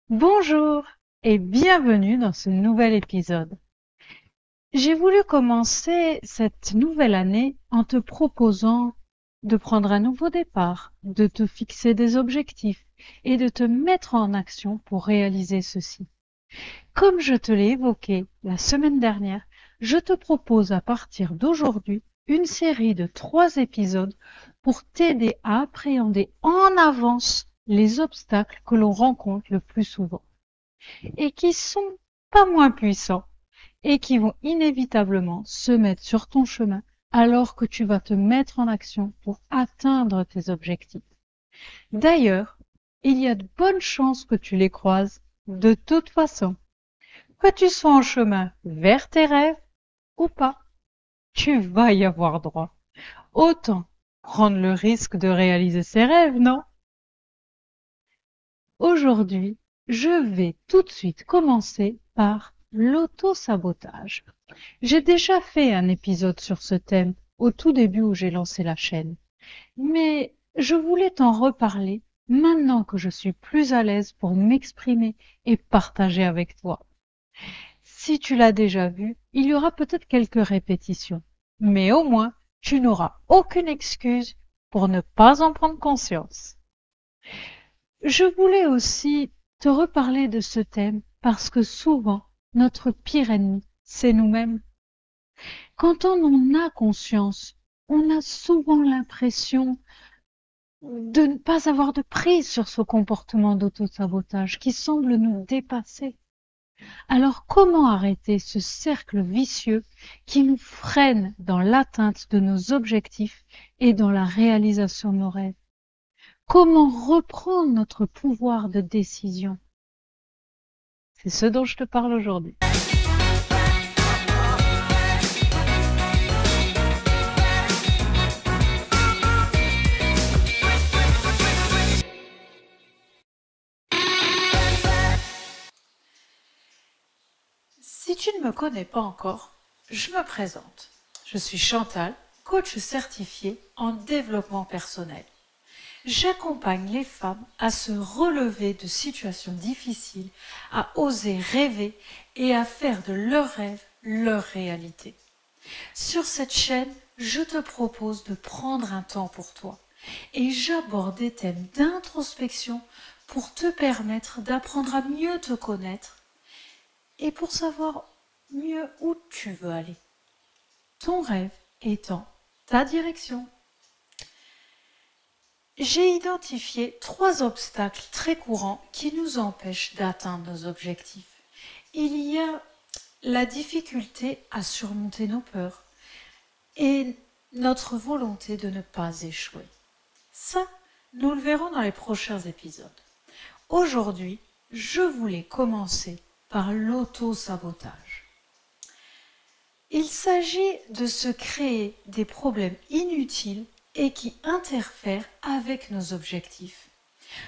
Bonjour et bienvenue dans ce nouvel épisode. J'ai voulu commencer cette nouvelle année en te proposant de prendre un nouveau départ, de te fixer des objectifs et de te mettre en action pour réaliser ceci. Comme je te l'ai évoqué la semaine dernière, je te propose à partir d'aujourd'hui une série de 3 épisodes pour t'aider à appréhender en avance les obstacles que l'on rencontre le plus souvent et qui sont pas moins puissants et qui vont inévitablement se mettre sur ton chemin alors que tu vas te mettre en action pour atteindre tes objectifs. D'ailleurs, il y a de bonnes chances que tu les croises de toute façon. Que tu sois en chemin vers tes rêves ou pas, tu vas y avoir droit. Autant prendre le risque de réaliser ses rêves, non? Aujourd'hui, je vais tout de suite commencer par l'auto-sabotage. J'ai déjà fait un épisode sur ce thème au tout début où j'ai lancé la chaîne, mais je voulais t'en reparler maintenant que je suis plus à l'aise pour m'exprimer et partager avec toi. Si tu l'as déjà vu, il y aura peut-être quelques répétitions, mais au moins tu n'auras aucune excuse pour ne pas en prendre conscience. Je voulais aussi te reparler de ce thème parce que souvent, notre pire ennemi, c'est nous-mêmes. Quand on en a conscience, on a souvent l'impression de ne pas avoir de prise sur ce comportement d'auto-sabotage qui semble nous dépasser. Alors comment arrêter ce cercle vicieux qui nous freine dans l'atteinte de nos objectifs et dans la réalisation de nos rêves? Comment reprendre notre pouvoir de décision? C'est ce dont je te parle aujourd'hui. Si tu ne me connais pas encore, je me présente. Je suis Chantal, coach certifié en développement personnel. J'accompagne les femmes à se relever de situations difficiles, à oser rêver et à faire de leurs rêves leur réalité. Sur cette chaîne, je te propose de prendre un temps pour toi et j'aborde des thèmes d'introspection pour te permettre d'apprendre à mieux te connaître et pour savoir mieux où tu veux aller. Ton rêve étant ta direction. J'ai identifié 3 obstacles très courants qui nous empêchent d'atteindre nos objectifs. Il y a la difficulté à surmonter nos peurs et notre volonté de ne pas échouer. Ça, nous le verrons dans les prochains épisodes. Aujourd'hui, je voulais commencer par l'auto-sabotage. Il s'agit de se créer des problèmes inutiles et qui interfèrent avec nos objectifs.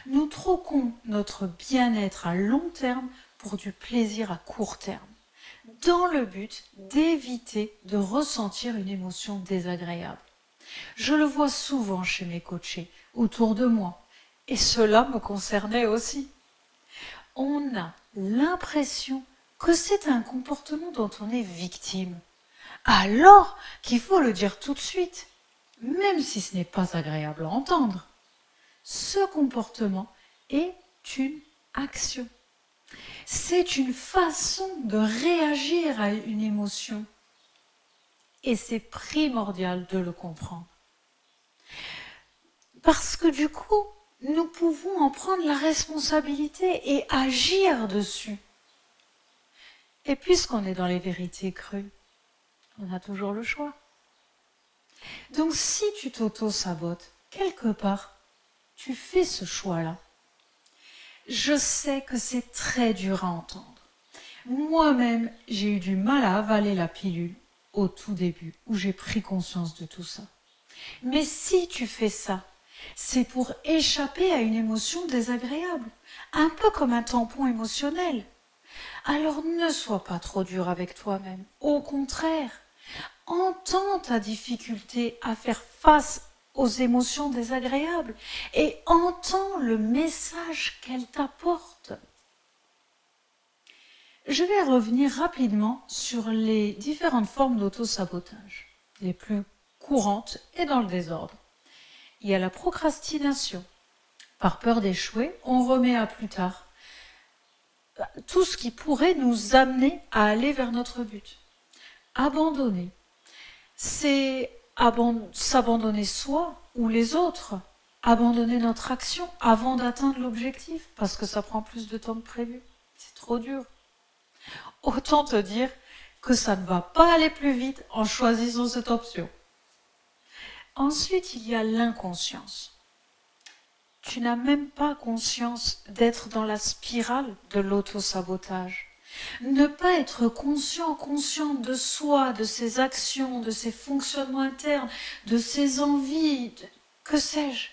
Nous troquons notre bien-être à long terme pour du plaisir à court terme, dans le but d'éviter de ressentir une émotion désagréable. Je le vois souvent chez mes coachés, autour de moi, et cela me concernait aussi. On a l'impression que c'est un comportement dont on est victime, alors qu'il faut le dire tout de suite, même si ce n'est pas agréable à entendre. Ce comportement est une action. C'est une façon de réagir à une émotion. Et c'est primordial de le comprendre. Parce que du coup, nous pouvons en prendre la responsabilité et agir dessus. Et puisqu'on est dans les vérités crues, on a toujours le choix. Donc si tu t'auto-sabotes, quelque part, tu fais ce choix-là. Je sais que c'est très dur à entendre. Moi-même, j'ai eu du mal à avaler la pilule au tout début, où j'ai pris conscience de tout ça. Mais si tu fais ça, c'est pour échapper à une émotion désagréable, un peu comme un tampon émotionnel. Alors ne sois pas trop dur avec toi-même. Au contraire, entends ta difficulté à faire face aux émotions désagréables et entends le message qu'elles t'apportent. Je vais revenir rapidement sur les différentes formes d'auto-sabotage, les plus courantes et dans le désordre. Il y a la procrastination. Par peur d'échouer, on remet à plus tard tout ce qui pourrait nous amener à aller vers notre but. Abandonner, c'est s'abandonner soi ou les autres, abandonner notre action avant d'atteindre l'objectif, parce que ça prend plus de temps que prévu. C'est trop dur. Autant te dire que ça ne va pas aller plus vite en choisissant cette option. Ensuite, il y a l'inconscience. Tu n'as même pas conscience d'être dans la spirale de l'auto-sabotage. Ne pas être consciente de soi, de ses actions, de ses fonctionnements internes, de ses envies, que sais-je?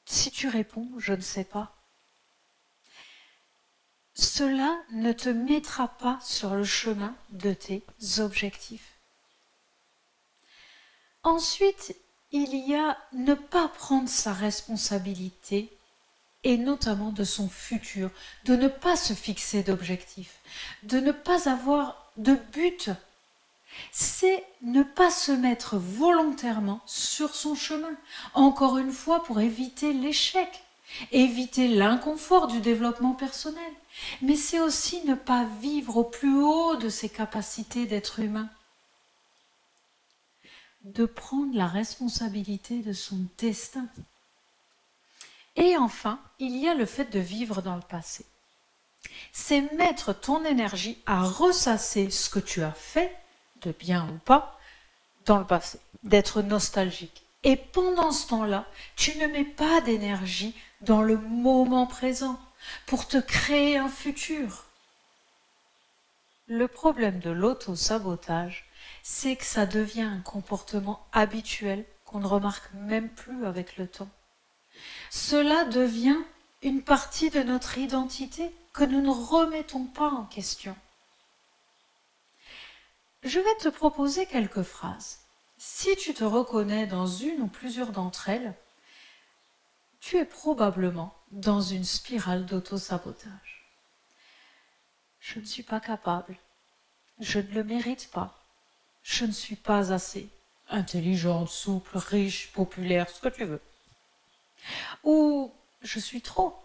Si tu réponds, je ne sais pas. Cela ne te mettra pas sur le chemin de tes objectifs. Ensuite, il y a ne pas prendre sa responsabilité, et notamment de son futur, de ne pas se fixer d'objectifs, de ne pas avoir de but. C'est ne pas se mettre volontairement sur son chemin, encore une fois pour éviter l'échec, éviter l'inconfort du développement personnel. Mais c'est aussi ne pas vivre au plus haut de ses capacités d'être humain. De prendre la responsabilité de son destin. Et enfin, il y a le fait de vivre dans le passé. C'est mettre ton énergie à ressasser ce que tu as fait, de bien ou pas, dans le passé, d'être nostalgique. Et pendant ce temps-là, tu ne mets pas d'énergie dans le moment présent pour te créer un futur. Le problème de l'auto-sabotage, c'est que ça devient un comportement habituel qu'on ne remarque même plus avec le temps. Cela devient une partie de notre identité que nous ne remettons pas en question. Je vais te proposer quelques phrases. Si tu te reconnais dans une ou plusieurs d'entre elles, tu es probablement dans une spirale d'auto-sabotage. Je ne suis pas capable. Je ne le mérite pas. Je ne suis pas assez intelligente, souple, riche, populaire, ce que tu veux. Ou je suis trop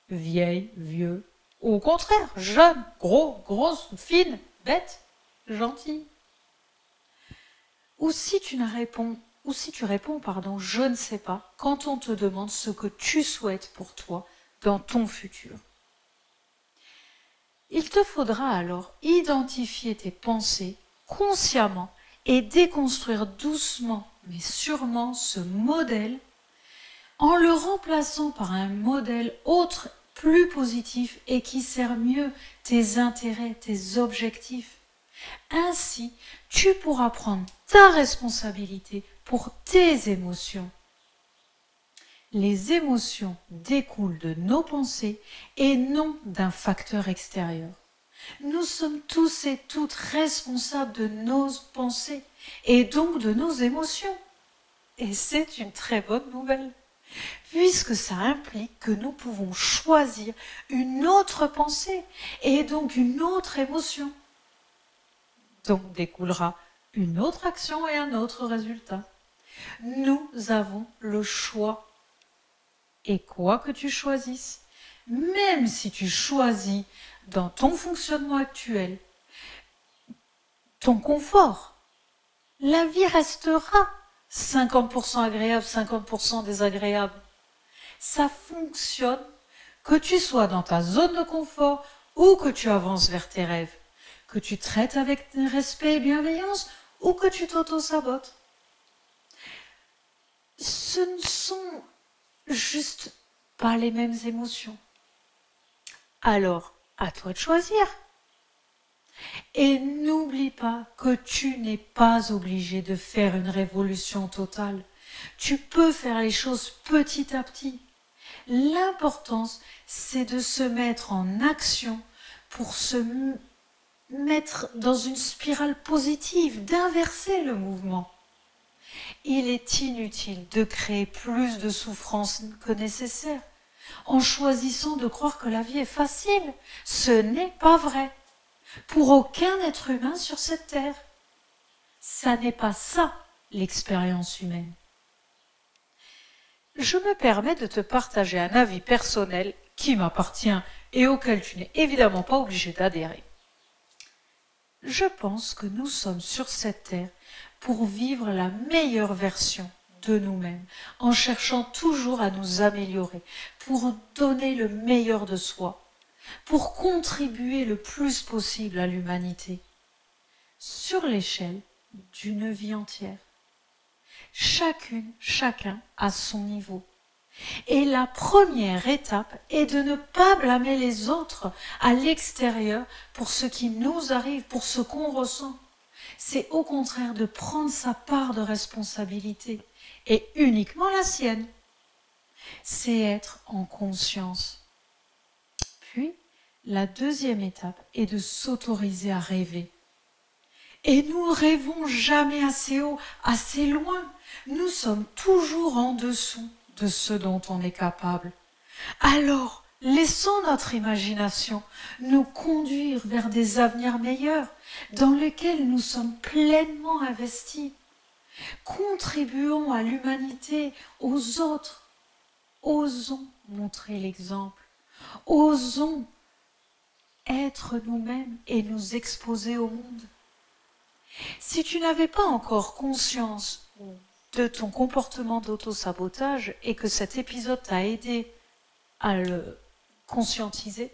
vieille, vieux, ou au contraire, jeune, gros, grosse, fine, bête, gentille. Ou si tu réponds, je ne sais pas, quand on te demande ce que tu souhaites pour toi dans ton futur. Il te faudra alors identifier tes pensées consciemment et déconstruire doucement mais sûrement ce modèle en le remplaçant par un modèle autre, plus positif et qui sert mieux tes intérêts, tes objectifs. Ainsi, tu pourras prendre ta responsabilité pour tes émotions. Les émotions découlent de nos pensées et non d'un facteur extérieur. Nous sommes tous et toutes responsables de nos pensées et donc de nos émotions. Et c'est une très bonne nouvelle, puisque ça implique que nous pouvons choisir une autre pensée et donc une autre émotion. Donc découlera une autre action et un autre résultat. Nous avons le choix. Et quoi que tu choisisses, même si tu choisis dans ton fonctionnement actuel, ton confort, la vie restera 50% agréable, 50% désagréable. Ça fonctionne que tu sois dans ta zone de confort ou que tu avances vers tes rêves, que tu traites avec respect et bienveillance ou que tu t'auto-sabotes. Ce ne sont juste pas les mêmes émotions. Alors, à toi de choisir. Et n'oublie pas que tu n'es pas obligé de faire une révolution totale. Tu peux faire les choses petit à petit. L'importance, c'est de se mettre en action pour se mettre dans une spirale positive, d'inverser le mouvement. Il est inutile de créer plus de souffrance que nécessaire. en choisissant de croire que la vie est facile. Ce n'est pas vrai. Pour aucun être humain sur cette terre. Ça n'est pas ça, l'expérience humaine. Je me permets de te partager un avis personnel qui m'appartient et auquel tu n'es évidemment pas obligé d'adhérer. Je pense que nous sommes sur cette terre pour vivre la meilleure version de nous-mêmes, en cherchant toujours à nous améliorer, pour donner le meilleur de soi, pour contribuer le plus possible à l'humanité, sur l'échelle d'une vie entière. Chacun à son niveau. Et la première étape est de ne pas blâmer les autres à l'extérieur pour ce qui nous arrive, pour ce qu'on ressent. C'est au contraire de prendre sa part de responsabilité, et uniquement la sienne. C'est être en conscience. Puis, la deuxième étape est de s'autoriser à rêver. Et nous rêvons jamais assez haut, assez loin. Nous sommes toujours en dessous de ce dont on est capable. Alors, laissons notre imagination nous conduire vers des avenirs meilleurs, dans lesquels nous sommes pleinement investis. Contribuons à l'humanité, aux autres. Osons montrer l'exemple. Osons être nous-mêmes et nous exposer au monde. Si tu n'avais pas encore conscience de ton comportement d'auto-sabotage et que cet épisode t'a aidé à le conscientiser,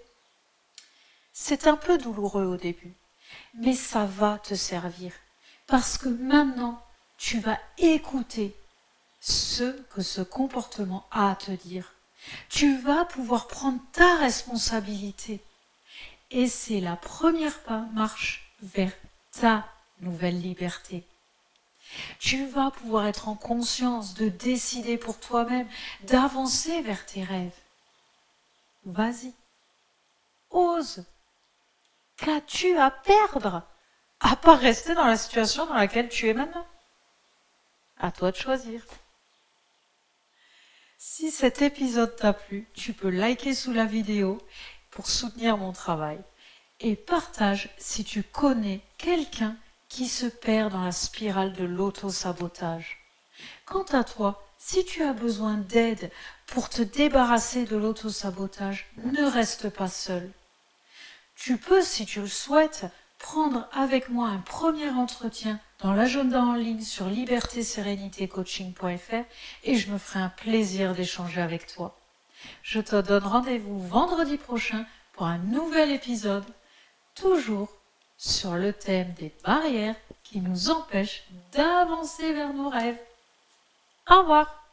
c'est un peu douloureux au début, mais ça va te servir parce que maintenant, tu vas écouter ce que ce comportement a à te dire. Tu vas pouvoir prendre ta responsabilité et c'est la première marche vers ta nouvelle liberté. Tu vas pouvoir être en conscience de décider pour toi-même, d'avancer vers tes rêves. Vas-y, ose. Qu'as-tu à perdre à part rester dans la situation dans laquelle tu es maintenant? À toi de choisir. Si cet épisode t'a plu, tu peux liker sous la vidéo pour soutenir mon travail. Et partage si tu connais quelqu'un qui se perd dans la spirale de l'auto-sabotage. Quant à toi, si tu as besoin d'aide pour te débarrasser de l'auto-sabotage, ne reste pas seul. Tu peux, si tu le souhaites, prendre avec moi un premier entretien dans l'agenda en ligne sur liberté-sérénité-coaching.fr et je me ferai un plaisir d'échanger avec toi. Je te donne rendez-vous vendredi prochain pour un nouvel épisode, toujours sur le thème des barrières qui nous empêchent d'avancer vers nos rêves. Au revoir!